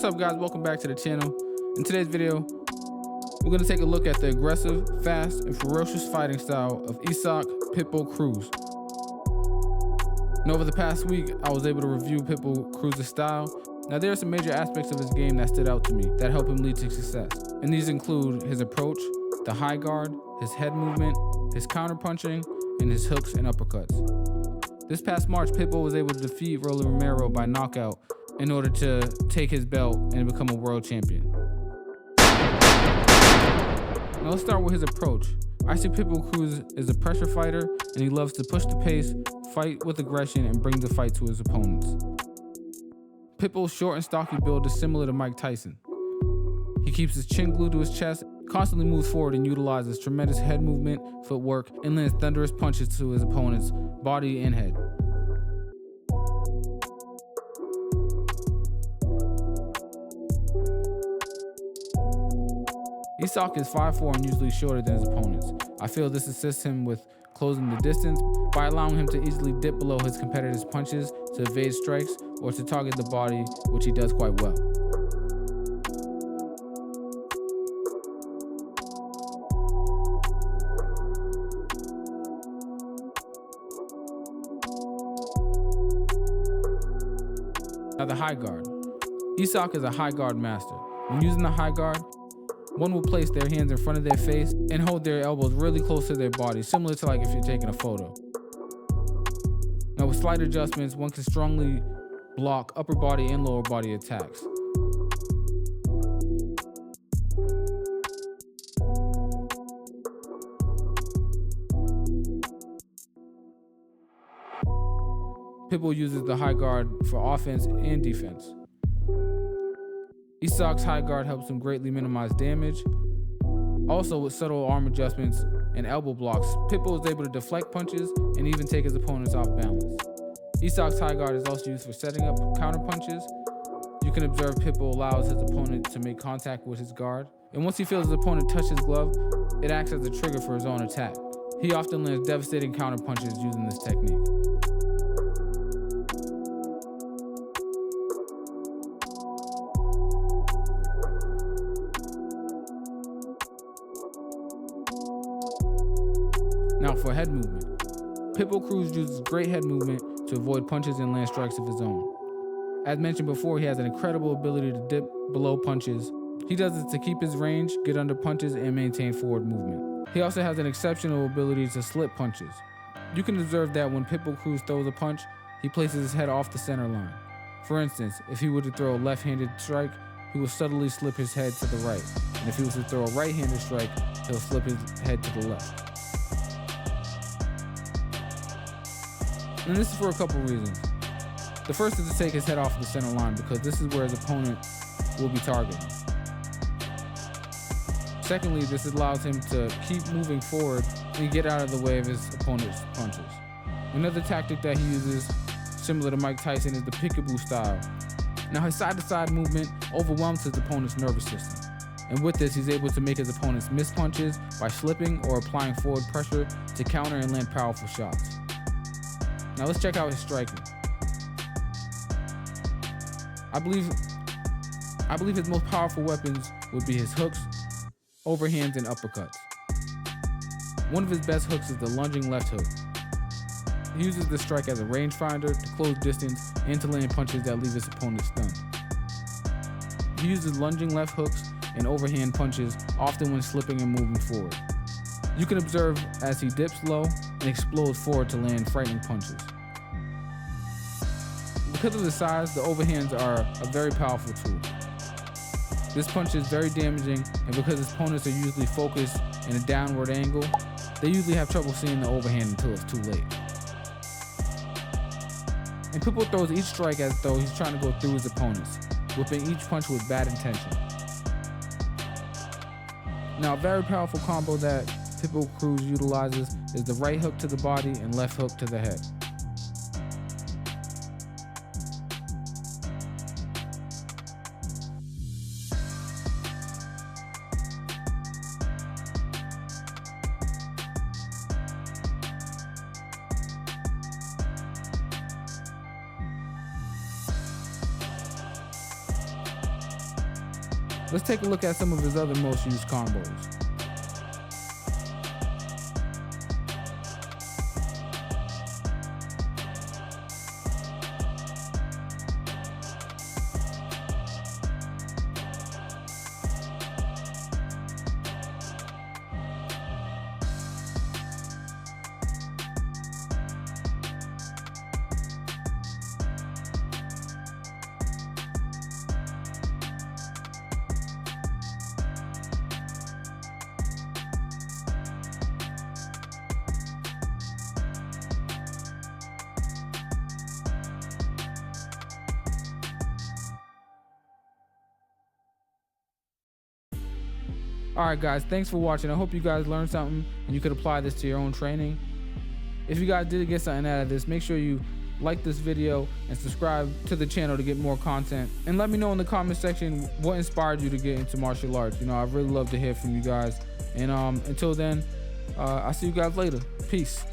What's up, guys? Welcome back to the channel. In today's video, we're going to take a look at the aggressive, fast, and ferocious fighting style of Isak Pitbull Cruz. And over the past week, I was able to review Pitbull Cruz's style. Now, there are some major aspects of his game that stood out to me that help him lead to success. And these include his approach, the high guard, his head movement, his counterpunching, and his hooks and uppercuts. This past March, Pitbull was able to defeat Rolly Romero by knockout in order to take his belt and become a world champion. Now let's start with his approach. I see Pitbull Cruz is a pressure fighter, and he loves to push the pace, fight with aggression, and bring the fight to his opponents. Pitbull's short and stocky build is similar to Mike Tyson. He keeps his chin glued to his chest, constantly moves forward, and utilizes tremendous head movement, footwork, and lands thunderous punches to his opponent's body and head. Isak is 5'4" and usually shorter than his opponents. I feel this assists him with closing the distance by allowing him to easily dip below his competitor's punches to evade strikes or to target the body, which he does quite well. Now, the high guard. Isak is a high guard master. When using the high guard, one will place their hands in front of their face and hold their elbows really close to their body, similar to like if you're taking a photo. Now, with slight adjustments, one can strongly block upper body and lower body attacks. Pitbull uses the high guard for offense and defense. Isak's high guard helps him greatly minimize damage. Also, with subtle arm adjustments and elbow blocks, Pitbull is able to deflect punches and even take his opponents off balance. Isak's high guard is also used for setting up counter punches. You can observe Pitbull allows his opponent to make contact with his guard, and once he feels his opponent touch his glove, it acts as a trigger for his own attack. He often lands devastating counter punches using this technique. Now, for head movement. Pitbull Cruz uses great head movement to avoid punches and land strikes of his own. As mentioned before, he has an incredible ability to dip below punches. He does this to keep his range, get under punches, and maintain forward movement. He also has an exceptional ability to slip punches. You can observe that when Pitbull Cruz throws a punch, he places his head off the center line. For instance, if he were to throw a left-handed strike, he will subtly slip his head to the right. And if he was to throw a right-handed strike, he'll slip his head to the left. And this is for a couple reasons. The first is to take his head off the center line because this is where his opponent will be targeting. Secondly, this allows him to keep moving forward and get out of the way of his opponent's punches. Another tactic that he uses, similar to Mike Tyson, is the peekaboo style. Now, his side-to-side movement overwhelms his opponent's nervous system. And with this, he's able to make his opponents miss punches by slipping or applying forward pressure to counter and land powerful shots. Now let's check out his striking. I believe his most powerful weapons would be his hooks, overhands, and uppercuts. One of his best hooks is the lunging left hook. He uses the strike as a rangefinder to close distance and to land punches that leave his opponent stunned. He uses lunging left hooks and overhand punches often when slipping and moving forward. You can observe as he dips low and explodes forward to land frightening punches. Because of his size, the overhands are a very powerful tool. This punch is very damaging, and because his opponents are usually focused in a downward angle, they usually have trouble seeing the overhand until it's too late. And Pitbull throws each strike as though he's trying to go through his opponents, whipping each punch with bad intention. Now, a very powerful combo that Pitbull Cruz utilizes is the right hook to the body and left hook to the head. Let's take a look at some of his other most used combos. All right, guys, thanks for watching. I hope you guys learned something and you could apply this to your own training. If you guys did get something out of this, make sure you like this video and subscribe to the channel to get more content. And let me know in the comment section what inspired you to get into martial arts. You know, I'd really love to hear from you guys. And until then, I'll see you guys later. Peace.